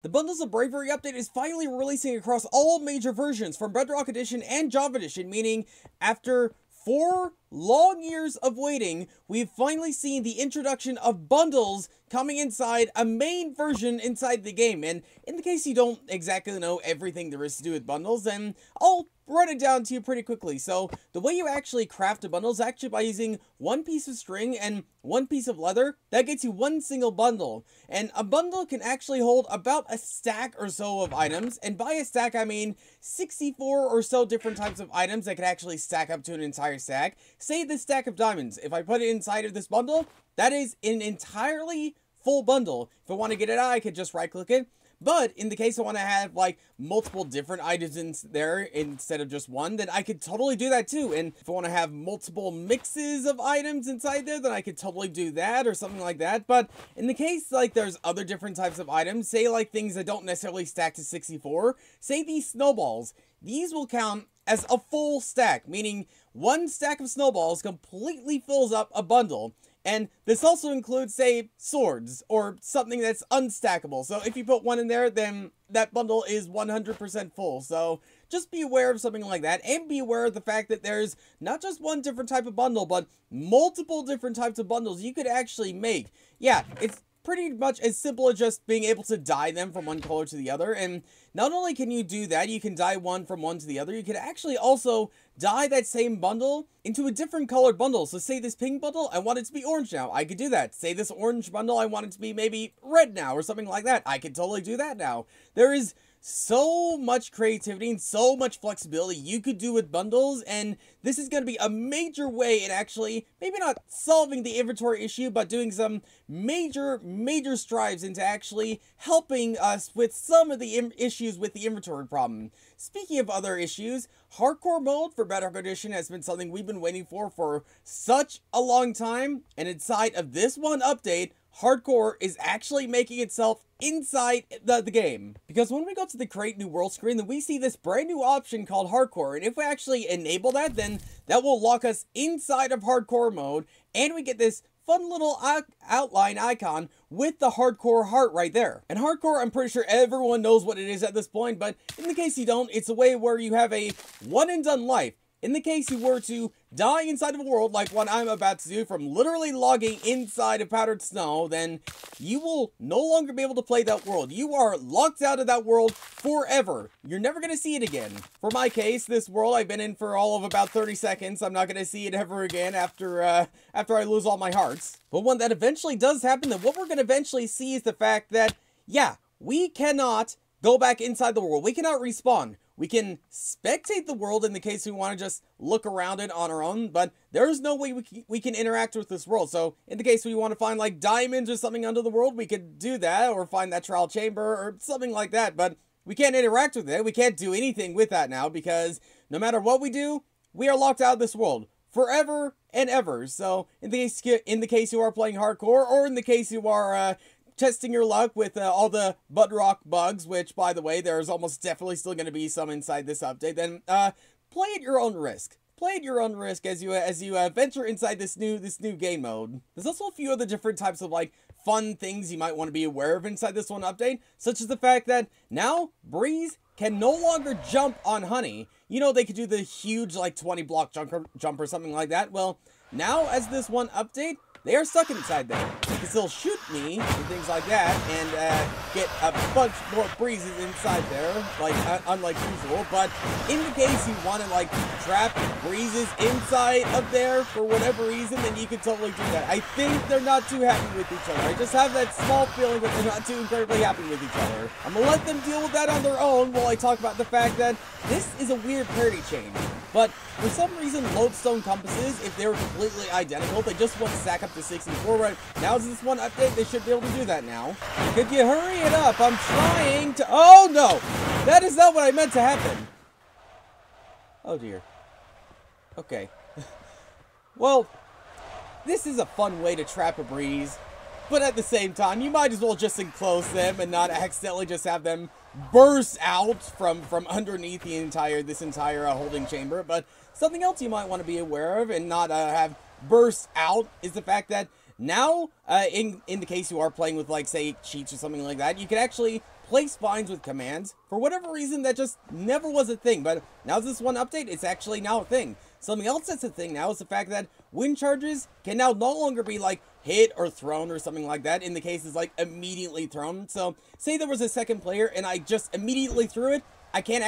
The Bundles of Bravery update is finally releasing across all major versions from Bedrock Edition and Java Edition, meaning after 4 long years of waiting, we've finally seen the introduction of bundles coming inside a main version inside the game. And in the case you don't exactly know everything there is to do with bundles, then I'll run it down to you pretty quickly. So the way you actually craft a bundle is actually by using one piece of string and one piece of leather. That gets you one single bundle. And a bundle can actually hold about a stack or so of items. And by a stack, I mean 64 or so different types of items that can actually stack up to an entire stack. Say this stack of diamonds. If I put it inside of this bundle, that is an entirely full bundle. If I want to get it out, I could just right click it. But in the case I want to have like multiple different items in there instead of just one, then I could totally do that too. And if I want to have multiple mixes of items inside there, then I could totally do that or something like that. But in the case like there's other different types of items, say like things that don't necessarily stack to 64, say these snowballs, these will count as a full stack, meaning one stack of snowballs completely fills up a bundle. And this also includes, say, swords, or something that's unstackable. So if you put one in there, then that bundle is 100% full. So just be aware of something like that, and be aware of the fact that there's not just one different type of bundle, but multiple different types of bundles you could actually make. Yeah, it's pretty much as simple as just being able to dye them from one color to the other. And not only can you do that, you can dye one from one to the other, you can actually also dye that same bundle into a different colored bundle. So say this pink bundle, I want it to be orange now, I could do that. Say this orange bundle, I want it to be maybe red now, or something like that, I could totally do that now. There is so much creativity and so much flexibility you could do with bundles, and this is going to be a major way in actually maybe not solving the inventory issue, but doing some major strides into actually helping us with some of the issues with the inventory problem. Speaking of other issues, hardcore mode for Bedrock Edition has been something we've been waiting for such a long time, and inside of this one update, hardcore is actually making itself inside the game. Because when we go to the create new world screen, then we see this brand new option called hardcore, and if we actually enable that, then that will lock us inside of hardcore mode, and we get this fun little outline icon with the hardcore heart right there. And hardcore, I'm pretty sure everyone knows what it is at this point, but in the case you don't, it's a way where you have a one and done life. In the case you were to die inside of a world like what I'm about to do from literally logging inside of powdered snow, then you will no longer be able to play that world. You are locked out of that world forever. You're never going to see it again. For my case, this world I've been in for all of about 30 seconds. I'm not going to see it ever again after I lose all my hearts. But when that eventually does happen, then what we're going to eventually see is the fact that, yeah, we cannot go back inside the world. We cannot respawn. We can spectate the world in the case we want to just look around it on our own, but there's no way we can interact with this world. So in the case we want to find like diamonds or something under the world, we could do that, or find that trial chamber or something like that, but we can't interact with it. We can't do anything with that now, because no matter what we do, we are locked out of this world forever and ever. So in the case you are playing hardcore, or in the case you are testing your luck with all the bedrock bugs, which, by the way, there's almost definitely still going to be some inside this update, then play at your own risk. Play at your own risk as you venture inside this new game mode. There's also a few other different types of like fun things you might want to be aware of inside this one update, such as the fact that now Breeze can no longer jump on Honey. You know, they could do the huge like 20 block jump or something like that. Well, now as this one update, they are stuck inside there. They can still shoot me and things like that, and get a bunch more breezes inside there, like unlike usual. But in the case you want to like trap breezes inside of there for whatever reason, then you can totally do that. I think they're not too happy with each other. I just have that small feeling that they're not too incredibly happy with each other. I'm gonna let them deal with that on their own while I talk about the fact that this is a weird parity change. But for some reason, lodestone compasses, if they were completely identical, they just won't stack up to 64. Right now, is this one update? They should be able to do that now. Could you hurry it up? I'm trying to. Oh no, that is not what I meant to happen. Oh dear. Okay. Well, this is a fun way to trap a breeze, but at the same time, you might as well just enclose them and not accidentally just have them burst out from underneath this entire holding chamber. But something else you might want to be aware of and not have burst out is the fact that now, in the case you are playing with, like, say, cheats or something like that, you can actually place vines with commands. For whatever reason, that just never was a thing, but now this one update, it's actually now a thing. Something else that's a thing now is the fact that wind charges can now no longer be like hit or thrown or something like that. In the case, it's like immediately thrown. So say there was a second player and I just immediately threw it, I can't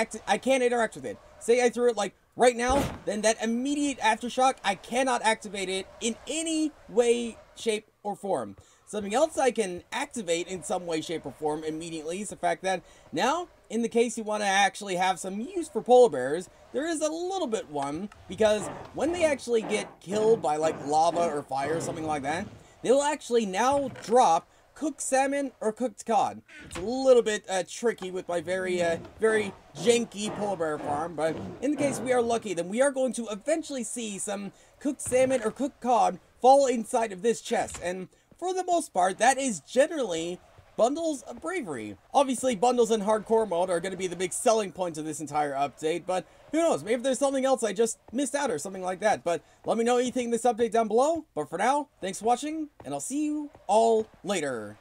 interact with it. Say I threw it like right now, then that immediate aftershock, I cannot activate it in any way, shape, or form. Something else I can activate in some way, shape, or form immediately is the fact that now, in the case you want to actually have some use for polar bears, there is a little bit one, because when they actually get killed by like lava or fire or something like that, they'll actually now drop cooked salmon or cooked cod. It's a little bit tricky with my very janky polar bear farm, but in the case we are lucky, then we are going to eventually see some cooked salmon or cooked cod fall inside of this chest, and for the most part, that is generally bundles of bravery. Obviously, bundles in hardcore mode are going to be the big selling point of this entire update, but who knows, maybe there's something else I just missed out or something like that. But let me know anything in this update down below. But for now, thanks for watching, and I'll see you all later.